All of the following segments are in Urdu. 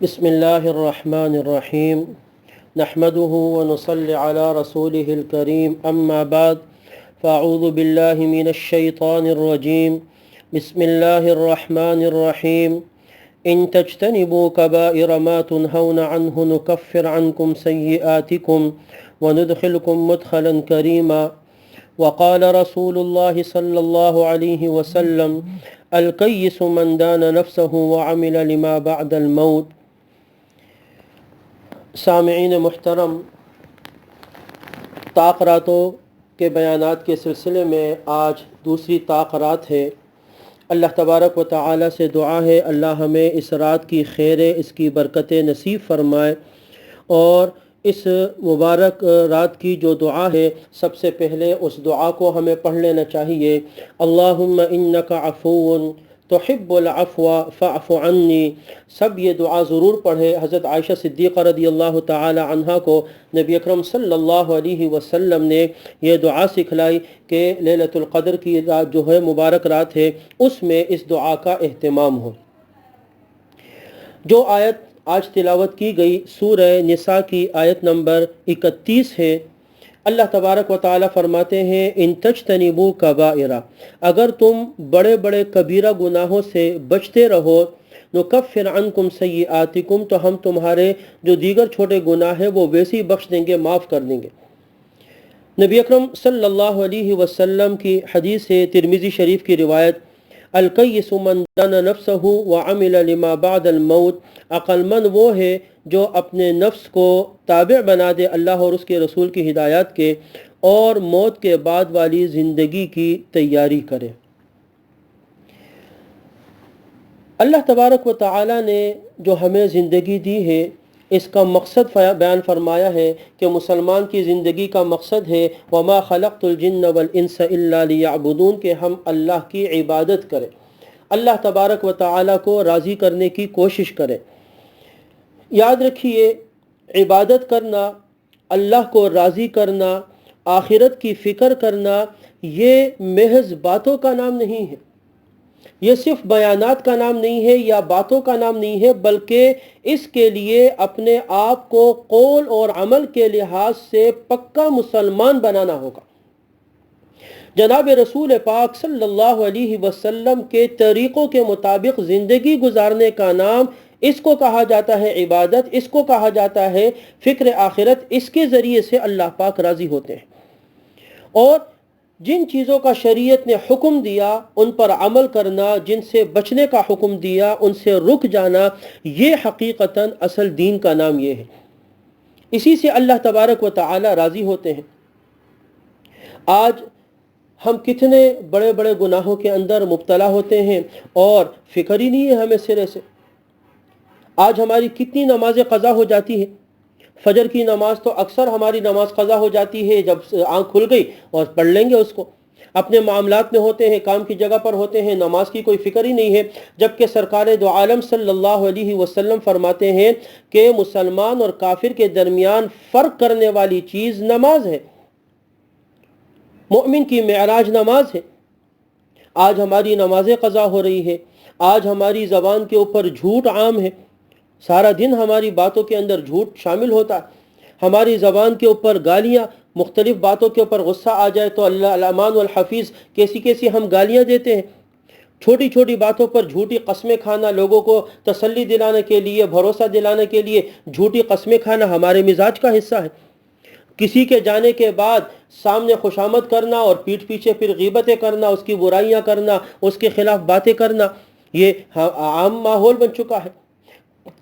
بسم اللہ الرحمن الرحیم نحمده ونصلی علی رسوله الکریم اما بعد فاعوذ باللہ من الشیطان الرجیم بسم اللہ الرحمن الرحیم ان تجتنبوا کبائر ما تنہون عنہ نکفر عنکم سیئاتکم وندخلکم مدخلا کریما وقال رسول اللہ صلی اللہ علیہ وسلم الکیس من دان نفسه وعمل لما بعد الموت۔ سامعین محترم، طاق راتوں کے بیانات کے سلسلے میں آج دوسری طاق رات ہے۔ اللہ تبارک و تعالی سے دعا ہے اللہ ہمیں اس رات کی خیریں، اس کی برکتیں نصیب فرمائے، اور اس مبارک رات کی جو دعا ہے سب سے پہلے اس دعا کو ہمیں پڑھ لینا چاہیے۔ اللہم انک عفو تحب العفو فاعف عنی۔ سب یہ دعا ضرور پڑھے۔ حضرت عائشہ صدیقہ رضی اللہ تعالی عنہا کو نبی اکرم صلی اللہ علیہ وسلم نے یہ دعا سکھلائی کہ لیلۃ القدر کی رات جو ہے مبارک رات ہے، اس میں اس دعا کا اہتمام ہو۔ جو آیت آج تلاوت کی گئی سورہ نساء کی آیت نمبر 31 ہے۔ اللہ تبارک و تعالی فرماتے ہیں ان تجتنبوا کبائر، اگر تم بڑے بڑے کبیرہ گناہوں سے بچتے رہو، نکفر عنکم سیئاتکم، تو ہم تمہارے جو دیگر چھوٹے گناہ ہیں وہ ویسے ہی بخش دیں گے، معاف کر دیں گے۔ نبی اکرم صلی اللہ علیہ وسلم کی حدیث ہے، ترمذی شریف کی روایت، الکیس من دان نفسہ وعمل لما بعد الموت، عقل مند وہ ہے جو اپنے نفس کو تابع بنا دے اللہ اور اس کے رسول کی ہدایات کے، اور موت کے بعد والی زندگی کی تیاری کرے۔ اللہ تبارک و تعالی نے جو ہمیں زندگی دی ہے، اس کا مقصد بیان فرمایا ہے کہ مسلمان کی زندگی کا مقصد ہے وَمَا خَلَقْتُ الْجِنَّ وَالْإِنسَ إِلَّا لِيَعْبُدُونَ، کہ ہم اللہ کی عبادت کریں، اللہ تبارک و تعالی کو راضی کرنے کی کوشش کریں۔ یاد رکھیے، عبادت کرنا، اللہ کو راضی کرنا، آخرت کی فکر کرنا، یہ محض باتوں کا نام نہیں ہے، یہ صرف بیانات کا نام نہیں ہے یا باتوں کا نام نہیں ہے، بلکہ اس کے لیے اپنے آپ کو قول اور عمل کے لحاظ سے پکا مسلمان بنانا ہوگا۔ جناب رسول پاک صلی اللہ علیہ وسلم کے طریقوں کے مطابق زندگی گزارنے کا نام، اس کو کہا جاتا ہے عبادت، اس کو کہا جاتا ہے فکر آخرت۔ اس کے ذریعے سے اللہ پاک راضی ہوتے ہیں، اور جن چیزوں کا شریعت نے حکم دیا ان پر عمل کرنا، جن سے بچنے کا حکم دیا ان سے رک جانا، یہ حقیقتاً اصل دین کا نام یہ ہے۔ اسی سے اللہ تبارک و تعالی راضی ہوتے ہیں۔ آج ہم کتنے بڑے بڑے گناہوں کے اندر مبتلا ہوتے ہیں اور فکر ہی نہیں ہے ہمیں سرے سے۔ آج ہماری کتنی نمازیں قضا ہو جاتی ہیں۔ فجر کی نماز تو اکثر ہماری نماز قضا ہو جاتی ہے، جب آنکھ کھل گئی اور پڑھ لیں گے اس کو۔ اپنے معاملات میں ہوتے ہیں، کام کی جگہ پر ہوتے ہیں، نماز کی کوئی فکر ہی نہیں ہے، جبکہ سرکار دو عالم صلی اللہ علیہ وسلم فرماتے ہیں کہ مسلمان اور کافر کے درمیان فرق کرنے والی چیز نماز ہے، مومن کی معراج نماز ہے۔ آج ہماری نمازیں قضا ہو رہی ہے، آج ہماری زبان کے اوپر جھوٹ عام ہے، سارا دن ہماری باتوں کے اندر جھوٹ شامل ہوتا ہے، ہماری زبان کے اوپر گالیاں، مختلف باتوں کے اوپر غصہ آ جائے تو اللہ الامان والحفیظ کیسی کیسی ہم گالیاں دیتے ہیں۔ چھوٹی چھوٹی باتوں پر جھوٹی قسمیں کھانا، لوگوں کو تسلی دلانے کے لیے، بھروسہ دلانے کے لیے جھوٹی قسمیں کھانا ہمارے مزاج کا حصہ ہے۔ کسی کے جانے کے بعد سامنے خوشامد کرنا اور پیٹھ پیچھے پھر غیبتیں کرنا، اس کی برائیاں کرنا، اس کے خلاف باتیں کرنا، یہ عام ماحول بن چکا ہے۔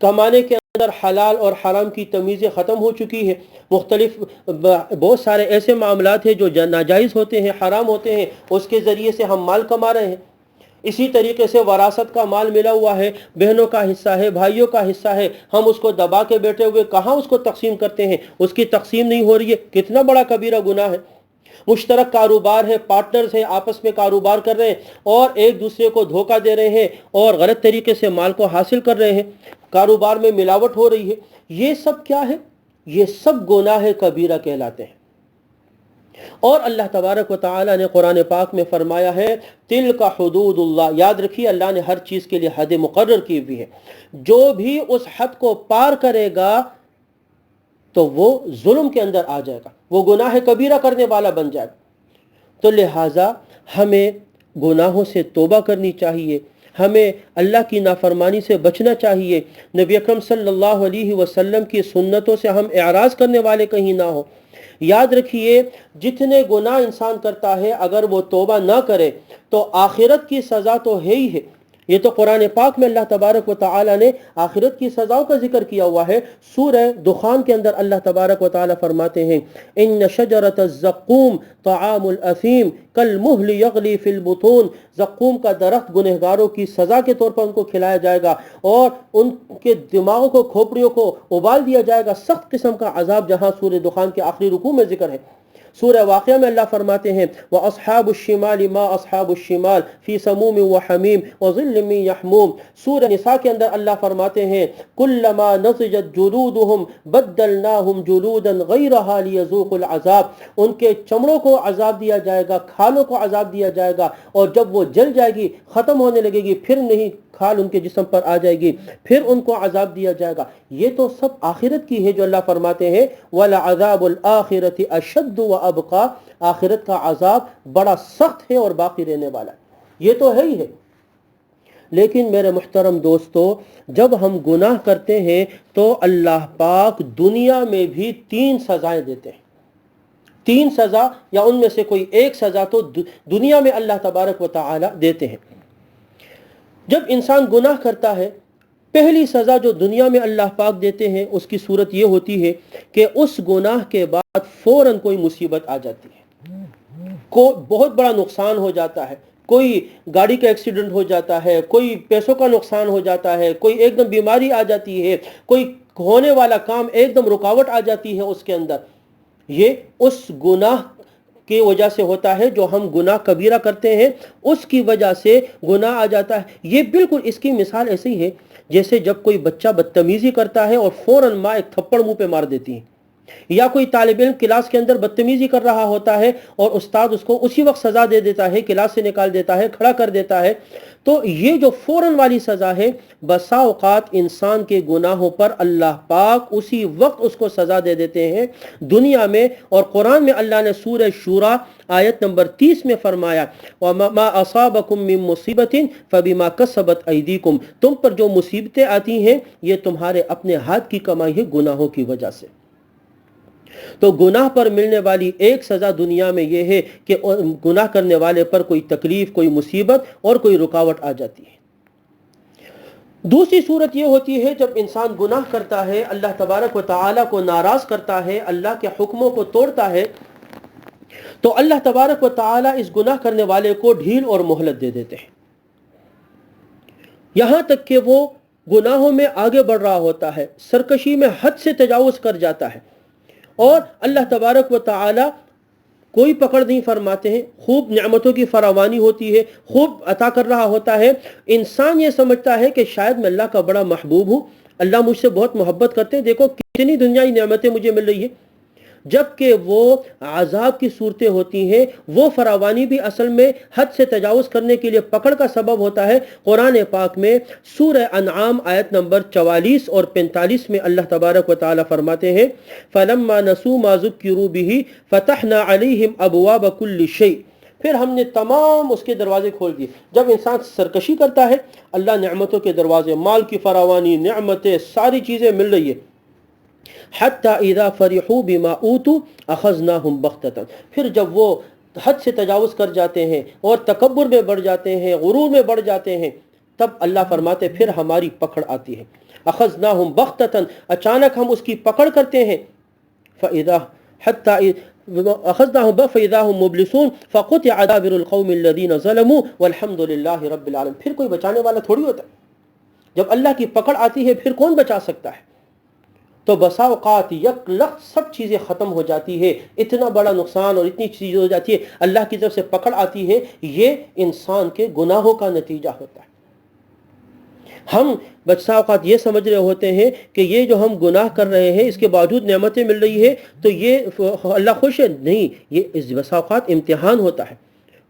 کمانے کے اندر حلال اور حرام کی تمیزیں ختم ہو چکی ہے، مختلف بہت سارے ایسے معاملات ہیں جو ناجائز ہوتے ہیں، حرام ہوتے ہیں، اس کے ذریعے سے ہم مال کما رہے ہیں۔ اسی طریقے سے وراثت کا مال ملا ہوا ہے، بہنوں کا حصہ ہے، بھائیوں کا حصہ ہے، ہم اس کو دبا کے بیٹھے ہوئے کہاں اس کو تقسیم کرتے ہیں، اس کی تقسیم نہیں ہو رہی ہے، کتنا بڑا کبیرہ گناہ ہے۔ مشترک کاروبار ہے، پارٹنرز ہیں، آپس میں کاروبار کر رہے ہیں اور ایک دوسرے کو دھوکہ دے رہے ہیں اور غلط طریقے سے مال کو حاصل کر رہے ہیں، کاروبار میں ملاوٹ ہو رہی ہے۔ یہ سب کیا ہے؟ یہ سب گناہ کبیرہ کہلاتے ہیں۔ اور اللہ تبارک و تعالی نے قرآن پاک میں فرمایا ہے تلک حدود اللہ، یاد رکھیے اللہ نے ہر چیز کے لیے حد مقرر کی ہوئی ہے، جو بھی اس حد کو پار کرے گا تو وہ ظلم کے اندر آ جائے گا، وہ گناہ کبیرہ کرنے والا بن جائے گا۔ تو لہٰذا ہمیں گناہوں سے توبہ کرنی چاہیے، ہمیں اللہ کی نافرمانی سے بچنا چاہیے، نبی اکرم صلی اللہ علیہ وسلم کی سنتوں سے ہم اعراض کرنے والے کہیں نہ ہو۔ یاد رکھیے جتنے گناہ انسان کرتا ہے اگر وہ توبہ نہ کرے تو آخرت کی سزا تو ہے ہی ہے۔ یہ تو قرآن پاک میں اللہ تبارک و تعالی نے آخرت کی سزاؤں کا ذکر کیا ہوا ہے۔ سورہ دخان کے اندر اللہ تبارک و تعالی فرماتے ہیں ان شجرۃ الزقوم طعام الاثیم کالمہل یغلی فی البطون، زقوم کا درخت گنہگاروں کی سزا کے طور پر ان کو کھلایا جائے گا اور ان کے دماغوں کو، کھوپڑیوں کو ابال دیا جائے گا، سخت قسم کا عذاب، جہاں سورہ دخان کے آخری رکوع میں ذکر ہے۔ سورہ واقعہ میں اللہ فرماتے ہیں وَأَصْحَابُ الشِّمَالِ مَا أَصْحَابُ الشِّمَالِ فِي سَمُومٍ وَحَمِيمٍ وَظِلٍّ مِّن يَحْمُومٍ۔ سورہ نساء کے اندر اللہ فرماتے ہیں كُلَّمَا نَضِجَتْ جُلُودُهُمْ بَدَّلْنَاهُمْ جُلُودًا غَيْرَهَا لِيَذُوقُوا الْعَذَابَ، ان کے چمڑوں کو عذاب دیا جائے گا، کھالوں کو عذاب دیا جائے گا، اور جب وہ جل جائے گی، ختم ہونے لگے گی، پھر نہیں کھال ان کے جسم پر آ جائے گی، پھر ان کو عذاب دیا جائے گا۔ یہ تو سب آخرت کی ہے جو اللہ فرماتے ہیں وَلَعَذَابُ الْآخِرَةِ أَشَدُّ وَأَبْقَىٰ، آخرت کا عذاب بڑا سخت ہے اور باقی رہنے والا ہے۔ یہ تو ہے ہی ہے، لیکن میرے محترم دوستو جب ہم گناہ کرتے ہیں تو اللہ پاک دنیا میں بھی 3 سزائیں دیتے ہیں۔ 3 سزا یا ان میں سے کوئی ایک سزا تو دنیا میں اللہ تبارک و تعالی دیتے ہیں۔ جب انسان گناہ کرتا ہے پہلی سزا جو دنیا میں اللہ پاک دیتے ہیں اس کی صورت یہ ہوتی ہے کہ اس گناہ کے بعد فوراً کوئی مصیبت آ جاتی ہے، بہت بڑا نقصان ہو جاتا ہے، کوئی گاڑی کا ایکسیڈنٹ ہو جاتا ہے، کوئی پیسوں کا نقصان ہو جاتا ہے، کوئی ایک دم بیماری آ جاتی ہے، کوئی ہونے والا کام ایک دم رکاوٹ آ جاتی ہے اس کے اندر۔ یہ اس گناہ کی وجہ سے ہوتا ہے جو ہم گناہ کبیرہ کرتے ہیں، اس کی وجہ سے گناہ آ جاتا ہے۔ یہ بالکل اس کی مثال ایسی ہے جیسے جب کوئی بچہ بدتمیزی کرتا ہے اور فوراً ماں ایک تھپڑ منہ پہ مار دیتی ہے، یا کوئی طالب علم کلاس کے اندر بدتمیزی کر رہا ہوتا ہے اور استاد اس کو اسی وقت سزا دے دیتا ہے، کلاس سے نکال دیتا ہے، کھڑا کر دیتا ہے۔ تو یہ جو فوراً والی سزا ہے بسا اوقات انسان کے گناہوں پر اللہ پاک اسی وقت اس کو سزا دے دیتے ہیں دنیا میں۔ اور قرآن میں اللہ نے سورہ شورا آیت نمبر 30 میں فرمایا وَمَا أَصَابَكُم مِّن مُّصِيبَةٍ فَبِمَا كَسَبَتْ أَيْدِيكُمْ، تم پر جو مصیبتیں آتی ہیں یہ تمہارے اپنے ہاتھ کی کمائی ہے گناہوں کی وجہ سے۔ تو گناہ پر ملنے والی ایک سزا دنیا میں یہ ہے کہ گناہ کرنے والے پر کوئی تکلیف، کوئی مصیبت اور کوئی رکاوٹ آ جاتی ہے۔ دوسری صورت یہ ہوتی ہے جب انسان گناہ کرتا ہے، اللہ تبارک و تعالی کو ناراض کرتا ہے، اللہ کے حکموں کو توڑتا ہے، تو اللہ تبارک و تعالی اس گناہ کرنے والے کو ڈھیل اور مہلت دے دیتے ہیں، یہاں تک کہ وہ گناہوں میں آگے بڑھ رہا ہوتا ہے، سرکشی میں حد سے تجاوز کر جاتا ہے، اور اللہ تبارک و تعالی کوئی پکڑ نہیں فرماتے ہیں، خوب نعمتوں کی فراوانی ہوتی ہے، خوب عطا کر رہا ہوتا ہے، انسان یہ سمجھتا ہے کہ شاید میں اللہ کا بڑا محبوب ہوں، اللہ مجھ سے بہت محبت کرتے ہیں، دیکھو کتنی دنیائی نعمتیں مجھے مل رہی ہیں، جبکہ وہ عذاب کی صورتیں ہوتی ہیں، وہ فراوانی بھی اصل میں حد سے تجاوز کرنے کے لیے پکڑ کا سبب ہوتا ہے۔ قرآن پاک میں سورہ انعام آیت نمبر 44 اور 45 میں اللہ تبارک و تعالی فرماتے ہیں فَلَمَّا نَسُوا مَا ذُكِّرُوا بِهِ فَتَحْنَا عَلَيْهِمْ أَبْوَابَ كُلِّ شَيْءٍ، پھر ہم نے تمام اس کے دروازے کھول دیے۔ جب انسان سرکشی کرتا ہے اللہ نعمتوں کے دروازے، مال کی فراوانی، نعمتیں، ساری چیزیں مل رہی ہے، حتی اذا فرحوا بما اوتوا اخذناهم بغتۃ، پھر جب وہ حد سے تجاوز کر جاتے ہیں اور تکبر میں بڑھ جاتے ہیں، غرور میں بڑھ جاتے ہیں، تب اللہ فرماتے پھر ہماری پکڑ آتی ہے، اخذناهم بغتۃ، اچانک ہم اس کی پکڑ کرتے ہیں، فاذا حتی اخذناهم فاذا هم مبلسون فقطع دابر القوم الذين ظلموا والحمد لله رب العالمين۔ پھر کوئی بچانے والا تھوڑی ہوتا ہے، جب اللہ کی پکڑ آتی ہے پھر کون بچا سکتا ہے؟ تو بسا اوقات یک لخت سب چیزیں ختم ہو جاتی ہے، اتنا بڑا نقصان اور اتنی چیزیں ہو جاتی ہے، اللہ کی طرف سے پکڑ آتی ہے، یہ انسان کے گناہوں کا نتیجہ ہوتا ہے۔ ہم بچہ اوقات یہ سمجھ رہے ہوتے ہیں کہ یہ جو ہم گناہ کر رہے ہیں اس کے باوجود نعمتیں مل رہی ہے تو یہ اللہ خوش ہے. نہیں، یہ بسا اوقات امتحان ہوتا ہے،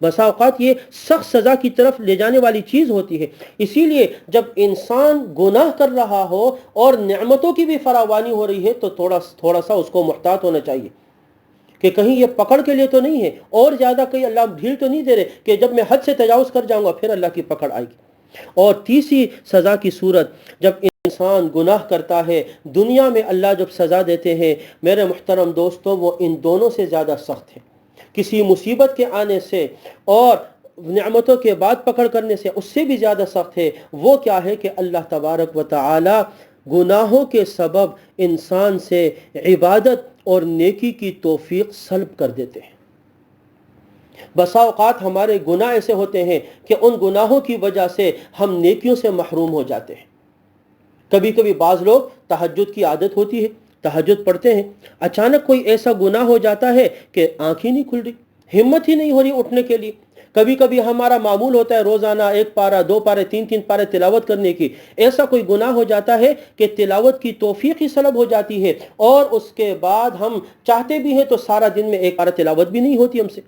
بسا اوقات یہ سخت سزا کی طرف لے جانے والی چیز ہوتی ہے. اسی لیے جب انسان گناہ کر رہا ہو اور نعمتوں کی بھی فراوانی ہو رہی ہے تو تھوڑا سا اس کو محتاط ہونا چاہیے کہ کہیں یہ پکڑ کے لیے تو نہیں ہے، اور زیادہ کہیں اللہ ڈھیل تو نہیں دے رہے کہ جب میں حد سے تجاوز کر جاؤں گا پھر اللہ کی پکڑ آئے گی. اور تیسری سزا کی صورت، جب انسان گناہ کرتا ہے دنیا میں اللہ جب سزا دیتے ہیں میرے محترم دوستوں، وہ ان دونوں سے زیادہ سخت ہے. کسی مصیبت کے آنے سے اور نعمتوں کے بعد پکڑ کرنے سے اس سے بھی زیادہ سخت ہے. وہ کیا ہے کہ اللہ تبارک و تعالی گناہوں کے سبب انسان سے عبادت اور نیکی کی توفیق سلب کر دیتے ہیں. بسا اوقات ہمارے گناہ ایسے ہوتے ہیں کہ ان گناہوں کی وجہ سے ہم نیکیوں سے محروم ہو جاتے ہیں. کبھی کبھی بعض لوگ تہجد کی عادت ہوتی ہے، تہجد پڑھتے ہیں، اچانک کوئی ایسا گناہ ہو جاتا ہے کہ آنکھ ہی نہیں کھل رہی، ہمت ہی نہیں ہو رہی اٹھنے کے لیے. کبھی کبھی ہمارا معمول ہوتا ہے روزانہ 1 پارہ 2 پارے 3 پارے تلاوت کرنے کی، ایسا کوئی گناہ ہو جاتا ہے کہ تلاوت کی توفیق ہی سلب ہو جاتی ہے اور اس کے بعد ہم چاہتے بھی ہیں تو سارا دن میں 1 پارہ تلاوت بھی نہیں ہوتی ہم سے.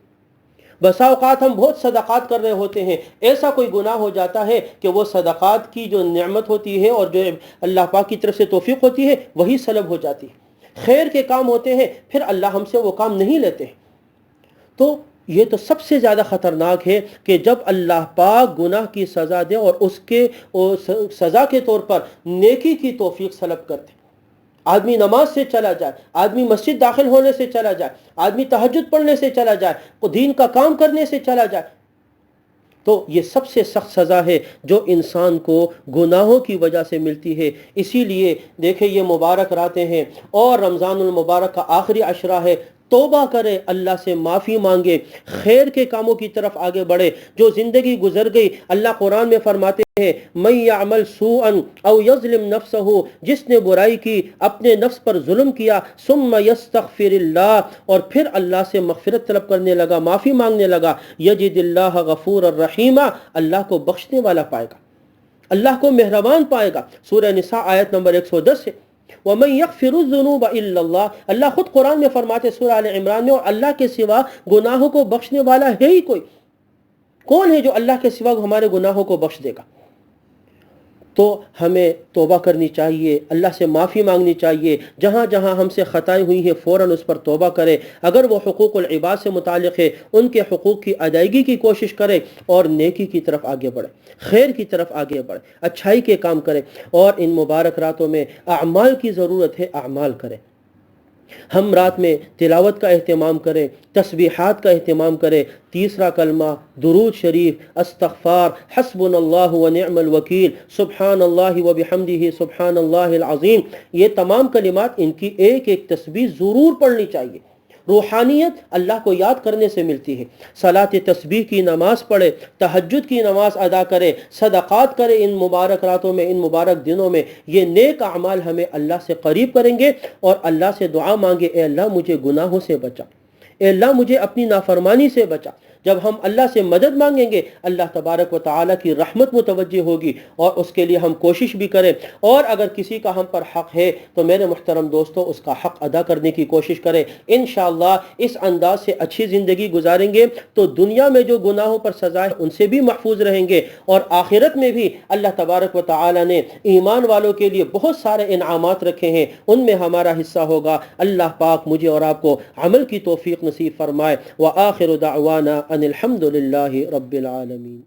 بسا اوقات ہم بہت صدقات کر رہے ہوتے ہیں، ایسا کوئی گناہ ہو جاتا ہے کہ وہ صدقات کی جو نعمت ہوتی ہے اور جو اللہ پاک کی طرف سے توفیق ہوتی ہے وہی سلب ہو جاتی ہے. خیر کے کام ہوتے ہیں پھر اللہ ہم سے وہ کام نہیں لیتے. تو یہ تو سب سے زیادہ خطرناک ہے کہ جب اللہ پاک گناہ کی سزا دے اور اس کے سزا کے طور پر نیکی کی توفیق سلب کرتے. آدمی نماز سے چلا جائے، آدمی مسجد داخل ہونے سے چلا جائے، آدمی تہجد پڑھنے سے چلا جائے، دین کا کام کرنے سے چلا جائے، تو یہ سب سے سخت سزا ہے جو انسان کو گناہوں کی وجہ سے ملتی ہے. اسی لیے دیکھیں یہ مبارک راتیں ہیں اور رمضان المبارک کا آخری عشرہ ہے. توبہ کرے، اللہ سے معافی مانگے، خیر کے کاموں کی طرف آگے بڑھے. جو زندگی گزر گئی، اللہ قرآن میں فرماتے ہیں من یعمل سوءا او یظلم نفسہ، جس نے برائی کی، اپنے نفس پر ظلم کیا، ثم یستغفر اللہ، اور پھر اللہ سے مغفرت طلب کرنے لگا، معافی مانگنے لگا، یجد اللہ غفور الرحیم، اللہ کو بخشنے والا پائے گا، اللہ کو مہربان پائے گا. سورہ نساء آیت نمبر 110 ہے. وَمَن يَغْفِرُ الذُّنُوبَ إِلَّا اللَّهُ، اللہ خود قرآن میں فرماتے سورہ آل عمران میں، اور اللہ کے سوا گناہوں کو بخشنے والا ہے ہی کوئی؟ کون ہے جو اللہ کے سوا ہمارے گناہوں کو بخش دے گا؟ تو ہمیں توبہ کرنی چاہیے، اللہ سے معافی مانگنی چاہیے، جہاں جہاں ہم سے خطائیں ہوئی ہیں فوراً اس پر توبہ کرے. اگر وہ حقوق العباد سے متعلق ہے ان کے حقوق کی ادائیگی کی کوشش کرے اور نیکی کی طرف آگے بڑھے، خیر کی طرف آگے بڑھے، اچھائی کے کام کرے. اور ان مبارک راتوں میں اعمال کی ضرورت ہے، اعمال کرے. ہم رات میں تلاوت کا اہتمام کریں، تسبیحات کا اہتمام کریں، تیسرا کلمہ، درود شریف، استغفار، حسبنا اللہ ونعم الوکیل، سبحان اللہ وبحمدہ سبحان اللہ العظیم، یہ تمام کلمات ان کی ایک ایک تسبیح ضرور پڑھنی چاہیے. روحانیت اللہ کو یاد کرنے سے ملتی ہے. صلاۃ تسبیح کی نماز پڑھے، تہجد کی نماز ادا کرے، صدقات کرے ان مبارک راتوں میں، ان مبارک دنوں میں. یہ نیک اعمال ہمیں اللہ سے قریب کریں گے. اور اللہ سے دعا مانگے، اے اللہ مجھے گناہوں سے بچا، اے اللہ مجھے اپنی نافرمانی سے بچا. جب ہم اللہ سے مدد مانگیں گے اللہ تبارک و تعالیٰ کی رحمت متوجہ ہوگی اور اس کے لیے ہم کوشش بھی کریں. اور اگر کسی کا ہم پر حق ہے تو میرے محترم دوستوں اس کا حق ادا کرنے کی کوشش کریں. انشاءاللہ اس انداز سے اچھی زندگی گزاریں گے تو دنیا میں جو گناہوں پر سزا ہے ان سے بھی محفوظ رہیں گے، اور آخرت میں بھی اللہ تبارک و تعالیٰ نے ایمان والوں کے لیے بہت سارے انعامات رکھے ہیں، ان میں ہمارا حصہ ہوگا. اللہ پاک مجھے اور آپ کو عمل کی توفیق نصیب فرمائے. وآخر دعوانا ان الحمد للہ رب العالمین.